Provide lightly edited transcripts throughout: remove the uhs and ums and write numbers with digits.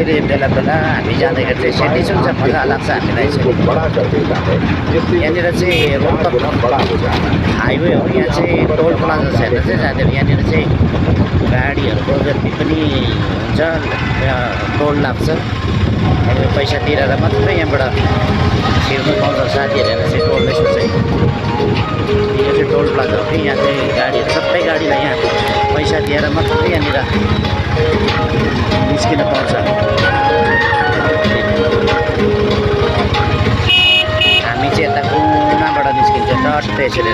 यसरी बेला बेला हामी जाँदाखेरि चाहिँ सेटिसङ चाहिँ मजा लाग्छ हामीलाई चाहिँ। यहाँनिर चाहिँ रोहतक हाइवे हो, यहाँ चाहिँ टोल प्लाजा छैन चाहिँ जाँदाखेरि यहाँनिर चाहिँ गाडीहरूको जति पनि हुन्छ टोल लाग्छ। अनि पैसा तिरेर मात्रै यहाँबाट छिर्नु पाउँछ साथीहरू चाहिँ टोल यसो चाहिँ। यो चाहिँ टोल प्लाजा हो कि यहाँ चाहिँ गाडीहरू सबै गाडीलाई यहाँ पैसा दिएर मात्रै यहाँनिर निस्किन पाउँछ। हामी चाहिँ यता कुनाबाट निस्किन्छ टट्टै यसरी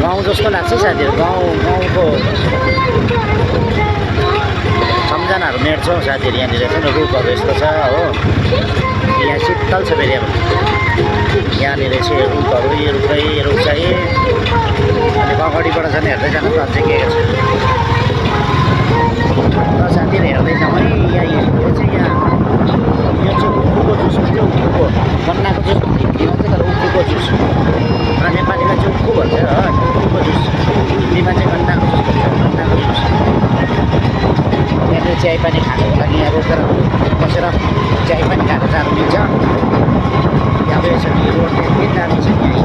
गाउँ जस्तो लाग्छ साथीहरू। गाउँको सम्झनाहरू मेट्छौँ साथीहरू। यहाँनिर चाहिँ रुखहरू यस्तो छ हो, यहाँ शीतल छ फेरि अब यहाँनिर चाहिँ रुखहरू रुख चाहिँ अनि अगाडिबाट झन् हेर्दै जानु त अझै के छ र साथीहरू हेर्दै जाउँ है। यहाँ यो चाहिँ यो चाहिँ उखुको जुस भन्छ, उखुको गन्नाको जुस भन्छ तर उखुको जुस र नेपालीमा चाहिँ उखु भन्छ हो, उखुको जुस। हिन्दीमा चाहिँ गन्नाको जुस भन्छ, गन्नाको जुस। यहाँनिर चिया पानी खानुको लागि यहाँ रोकेर बसेर चिया पानी खाएर जानु मिल्छ। अब यसरी रोड जानु छ यहाँ